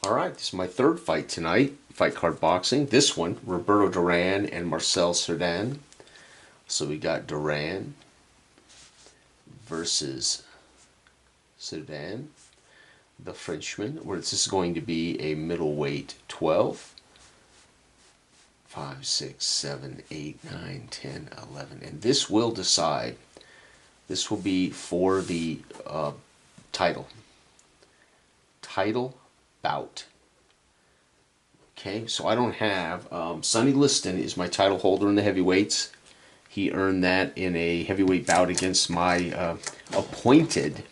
Alright, this is my third fight tonight. Fight card boxing. This one, Roberto Duran and Marcel Cerdan. So we got Duran versus Cerdan, the Frenchman. Where this is going to be a middleweight 12. 5, 6, 7, 8, 9, 10, 11. And this will decide. This will be for the title. Title bout. Okay, so I don't have Sonny Liston is my title holder in the heavyweights. He earned that in a heavyweight bout against my appointed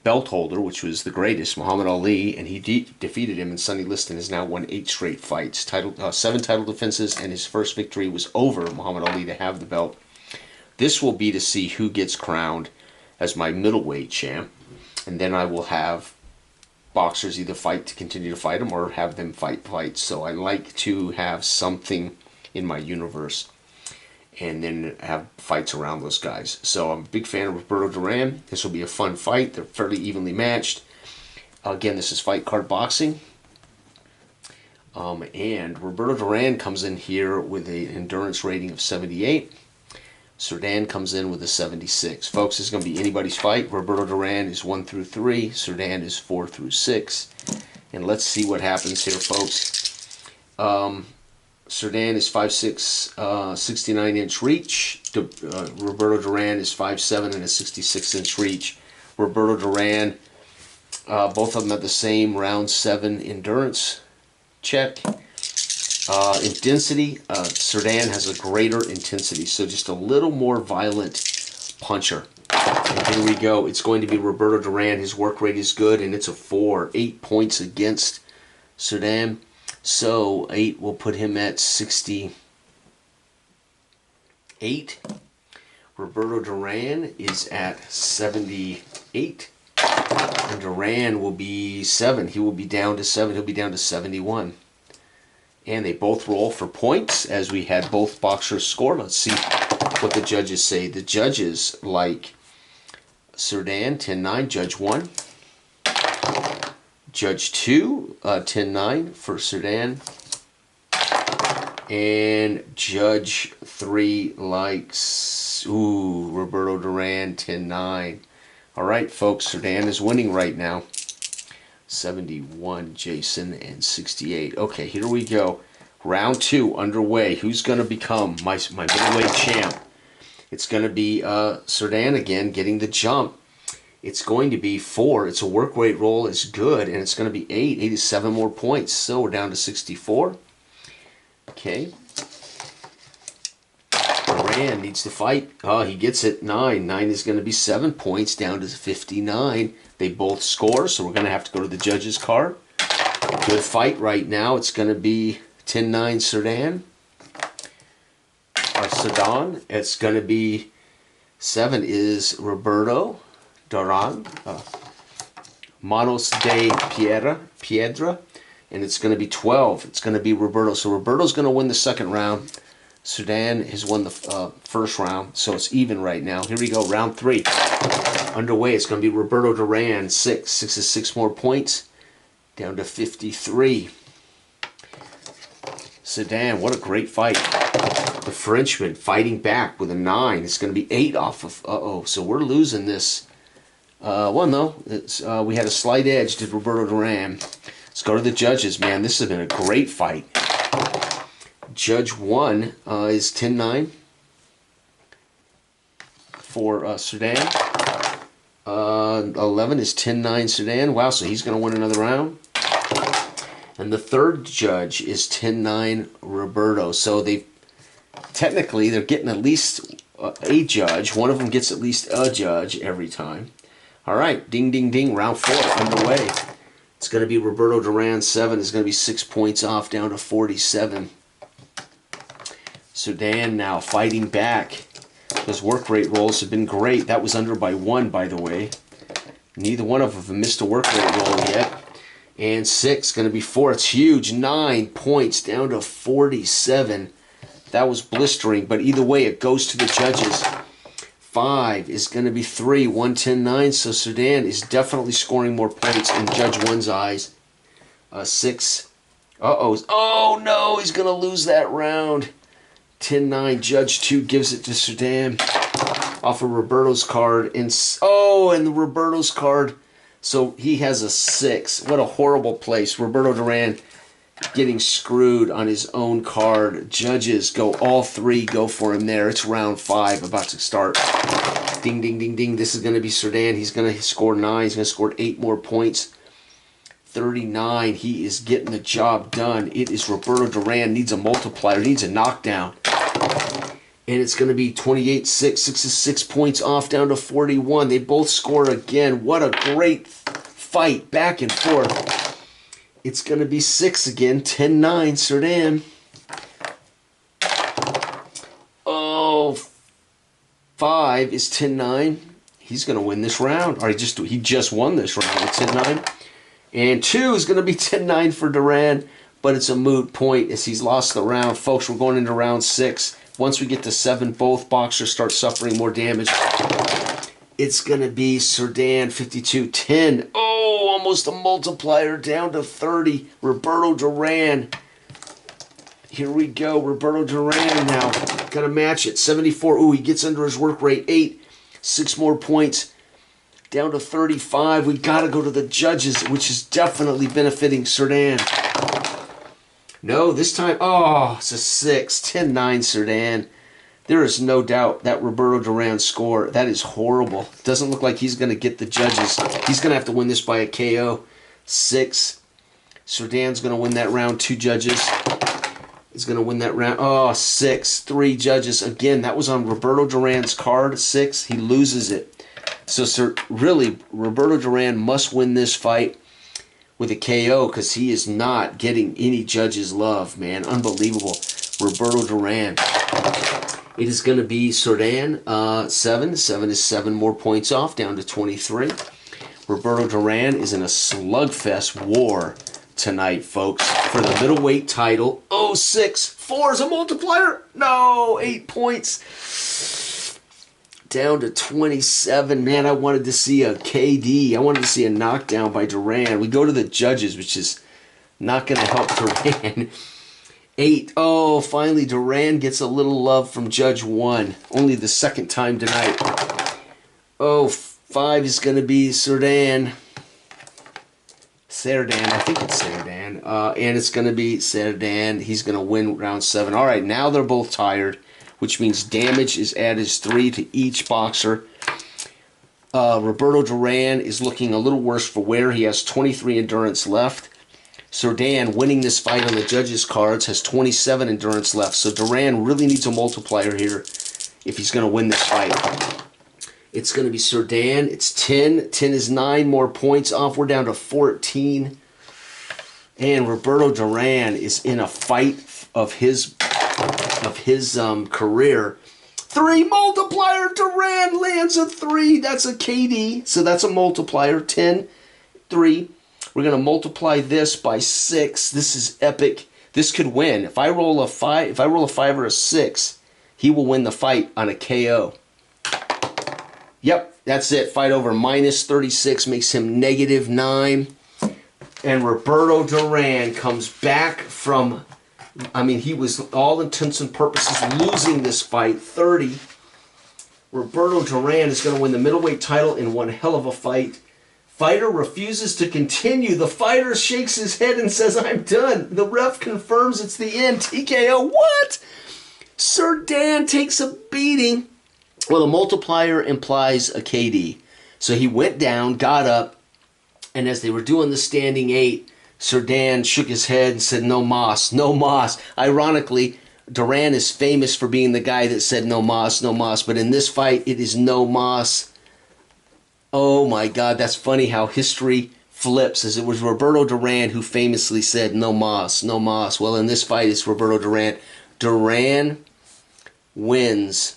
belt holder, which was the greatest, Muhammad Ali, and he defeated him. And Sonny Liston has now won 8 straight fights, 7 title defenses, and his first victory was over Muhammad Ali to have the belt. This will be to see who gets crowned as my middleweight champ, and then I will have boxers either fight to continue to fight them or have them fight fights. So I like to have something in my universe and then have fights around those guys. So I'm a big fan of Roberto Duran. This will be a fun fight. They're fairly evenly matched. Again, this is fight card boxing. And Roberto Duran comes in here with an endurance rating of 78. Cerdan comes in with a 76. Folks, this is going to be anybody's fight. Roberto Duran is 1 through 3. Cerdan is 4 through 6. And let's see what happens here, folks. Cerdan is 5'6", 69-inch reach. Roberto Duran is 5'7" and a 66-inch reach. Roberto Duran, both of them have the same round 7 endurance check. Intensity, Cerdan has a greater intensity, so just a little more violent puncher. And here we go. It's going to be Roberto Duran. His work rate is good, and it's a 4. 8 points against Cerdan. So 8 will put him at 68. Roberto Duran is at 78. And Duran will be 7. He will be down to 7. He'll be down to 71. And they both roll for points, as we had both boxers score. Let's see what the judges say. The judges like Cerdan, 10-9, Judge 1. Judge 2, 10-9 for Cerdan. And Judge 3 likes, Roberto Duran, 10-9. All right, folks, Cerdan is winning right now. 71, Jason, and 68. Okay, here we go. Round 2 underway. Who's going to become my middleweight champ? It's going to be Cerdan again, getting the jump. It's going to be 4. It's a work rate roll. It's good, and it's going to be 8. 8 is 7 more points. So we're down to 64. Okay. Duran needs to fight. He gets it. 9. 9 is going to be 7 points, down to 59. They both score, so we're going to have to go to the judges' card. Good fight right now. It's going to be 10-9 Cerdan. Cerdan. It's going to be 7 is Roberto Duran. Manos de Piedra. And it's going to be 12. It's going to be Roberto. So Roberto's going to win the second round. Cerdan has won the first round, so it's even right now. Here we go, round 3. Underway. It's going to be Roberto Duran, 6. 6 is 6 more points, down to 53. Cerdan, what a great fight. The Frenchman fighting back with a 9. It's going to be 8 off of, so we're losing this. Well, no, we had a slight edge to Roberto Duran. Let's go to the judges, man. This has been a great fight. Judge 1 is 10-9 for Cerdan. 11 is 10-9 Cerdan. Wow, so he's going to win another round. And the third judge is 10-9 Roberto. So they're getting at least a judge. One of them gets at least a judge every time. All right, ding, ding, ding. Round 4 underway. It's going to be Roberto Duran, 7. It's going to be 6 points off, down to 47. Cerdan now fighting back. His work rate rolls have been great. That was under by 1, by the way. Neither one of them missed a work rate roll yet. And 6, going to be 4. It's huge. 9 points down to 47. That was blistering, but either way, it goes to the judges. 5 is going to be 3. 110-9. So Cerdan is definitely scoring more points in Judge 1's eyes. 6. Uh-oh. Oh, no, he's going to lose that round. 10-9. Judge 2 gives it to Cerdan off of Roberto's card. And the Roberto's card. So he has a 6. What a horrible place. Roberto Duran getting screwed on his own card. Judges go, all 3 go for him there. It's round 5 about to start. Ding, ding, ding, ding. This is going to be Cerdan. He's going to score 9. He's going to score 8 more points. 39. He is getting the job done. It is Roberto Duran. Needs a multiplier. Needs a knockdown. And it's going to be 28-6. 6 is 6 points off down to 41. They both score again. What a great fight. Back and forth. It's going to be 6 again. 10-9. Cerdan. Oh, 5 is 10-9. He's going to win this round. Or he just won this round at 10-9. And 2 is going to be 10-9 for Duran. But it's a moot point as he's lost the round. Folks, we're going into round 6. Once we get to 7, both boxers start suffering more damage. It's going to be Cerdan 52-10. Oh, almost a multiplier down to 30. Roberto Duran. Here we go. Roberto Duran now. Got to match it. 74. Ooh, he gets under his work rate. 8. 6 more points. Down to 35. We got to go to the judges, which is definitely benefiting Cerdan. No, this time, oh, it's a 6. 10-9 Cerdan. There is no doubt that Roberto Duran score. That is horrible. Doesn't look like he's going to get the judges. He's going to have to win this by a KO. 6. Cerdan's going to win that round. 2 judges. He's going to win that round. Oh, 6. 3 judges. Again, that was on Roberto Duran's card. 6. He loses it. So, really, Roberto Duran must win this fight with a KO because he is not getting any judges' love, man. Unbelievable. Roberto Duran. It is going to be Cerdan 7. 7 is 7 more points off, down to 23. Roberto Duran is in a slugfest war tonight, folks, for the middleweight title. Oh, 6. 4 is a multiplier. No, 8 points. Down to 27. Man, I wanted to see a KD. I wanted to see a knockdown by Duran. We go to the judges, which is not going to help Duran. 8. Oh, finally Duran gets a little love from Judge 1. Only the second time tonight. Oh, 5 is going to be Cerdan. I think it's Cerdan. And it's going to be Cerdan. He's going to win round 7. All right, now they're both tired, which means damage is added 3 to each boxer. Roberto Duran is looking a little worse for wear. He has 23 endurance left. Cerdan, winning this fight on the judges' cards, has 27 endurance left. So Duran really needs a multiplier here if he's going to win this fight. It's going to be Cerdan. It's 10. 10 is 9 more points off. We're down to 14. And Roberto Duran is in a fight of his career. 3 multiplier. Duran lands a 3. That's a KD. So that's a multiplier. 10, 3. We're going to multiply this by 6. This is epic. This could win. If I roll a 5, or a 6, he will win the fight on a KO. Yep, that's it. Fight over. Minus 36 makes him -9. And Roberto Duran comes back from, he was, all intents and purposes, losing this fight. 30. Roberto Duran is going to win the middleweight title in one hell of a fight. Fighter refuses to continue. The fighter shakes his head and says, I'm done. The ref confirms it's the end. TKO. What? Cerdan takes a beating. Well, the multiplier implies a KD. So he went down, got up, and as they were doing the standing 8, Cerdan shook his head and said, no mas, no mas. Ironically, Duran is famous for being the guy that said no mas, no mas. But in this fight, it is no mas. Oh my God, that's funny how history flips, as it was Roberto Duran who famously said no mas, no mas. Well, in this fight, it's Roberto Duran. Duran wins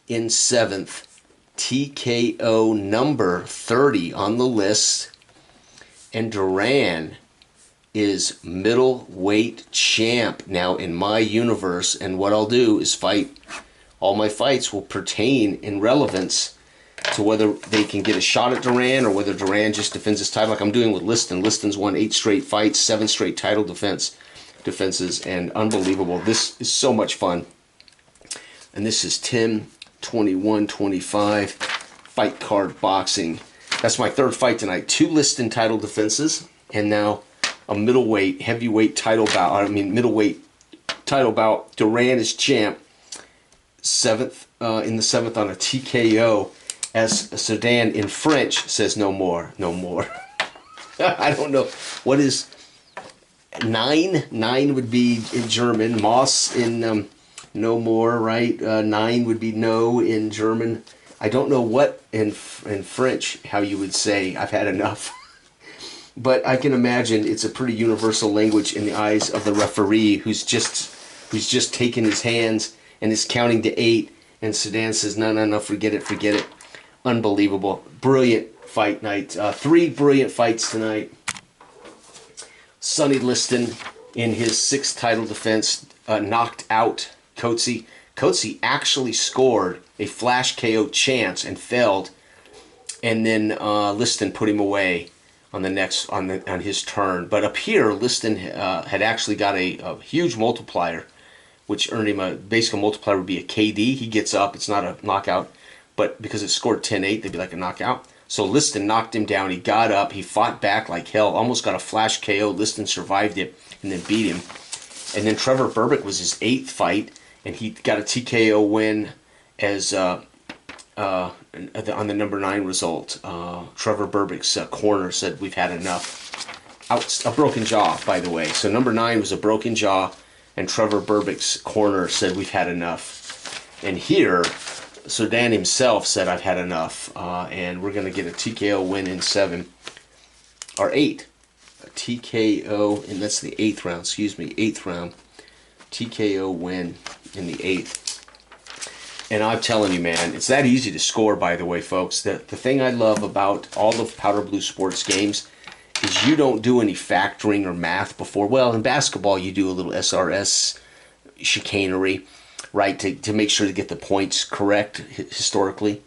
in 7th. TKO number 30 on the list. And Duran is middleweight champ now in my universe. And what I'll do is fight. All my fights will pertain in relevance to whether they can get a shot at Duran or whether Duran just defends his title like I'm doing with Liston. Liston's won 8 straight fights, 7 straight title defenses, and unbelievable. This is so much fun. And this is 10/21/25 fight card boxing. That's my third fight tonight. 2 Liston title defenses, and now a middleweight, heavyweight title bout. Middleweight title bout. Duran is champ. In the 7th on a TKO, as Cerdan in French says, no more, no more. I don't know. What is 9? 9 would be in German. Moss in no more, right? 9 would be no in German. I don't know what in French, how you would say, I've had enough. But I can imagine it's a pretty universal language in the eyes of the referee who's just taken his hands and is counting to 8, and Cerdan says, no, no, no, forget it, forget it. Unbelievable. Brilliant fight night. 3 brilliant fights tonight. Sonny Liston, in his 6th title defense, knocked out Coetzee. Coetzee actually scored a flash KO chance and failed, and then Liston put him away on his turn. But up here, Liston had actually got a huge multiplier, which earned him a basic multiplier would be a KD. He gets up. It's not a knockout, but because it scored 10-8, they'd be like a knockout. So Liston knocked him down. He got up. He fought back like hell. Almost got a flash KO. Liston survived it and then beat him. And then Trevor Berbick was his 8th fight, and he got a TKO win as on the number 9 result. Trevor Berbick's corner said, we've had enough. A broken jaw, by the way. So number 9 was a broken jaw, and Trevor Berbick's corner said, we've had enough. And here, Cerdan himself said, I've had enough. And we're going to get a TKO win in 7. Or 8. A TKO, and that's the 8th round, 8th round. TKO win in the 8th. And I'm telling you, man, it's that easy to score, by the way, folks. The thing I love about all of Powder Blue Sports games is you don't do any factoring or math before. Well, in basketball, you do a little SRS chicanery, right, to make sure to get the points correct historically.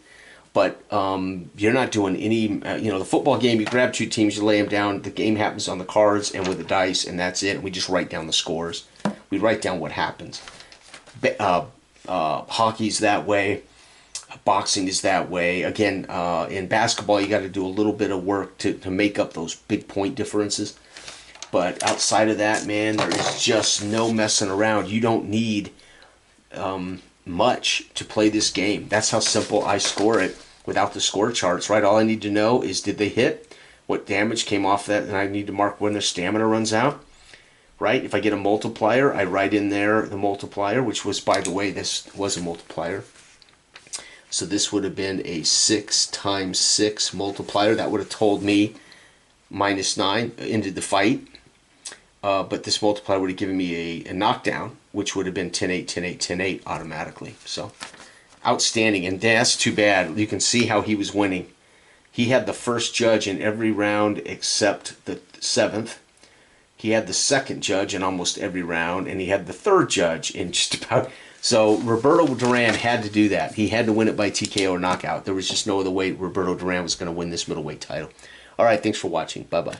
But you're not doing any, the football game, you grab 2 teams, you lay them down, the game happens on the cards and with the dice, and that's it. We just write down the scores. We write down what happens. Hockey's that way. Boxing is that way. Again, in basketball, you got to do a little bit of work to make up those big point differences. But outside of that, man, there is just no messing around. You don't need much to play this game. That's how simple I score it without the score charts, right? All I need to know is, did they hit? What damage came off that? And I need to mark when their stamina runs out, right? If I get a multiplier, I write in there the multiplier, which was, by the way, this was a multiplier. So this would have been a 6 times 6 multiplier. That would have told me -9 ended the fight. But this multiplier would have given me a knockdown, which would have been 10-8, 10-8, 10-8 automatically. So outstanding. And that's too bad. You can see how he was winning. He had the first judge in every round except the 7th. He had the second judge in almost every round, and he had the third judge in just about. So Roberto Duran had to do that. He had to win it by TKO or knockout. There was just no other way Roberto Duran was going to win this middleweight title. All right, thanks for watching. Bye-bye.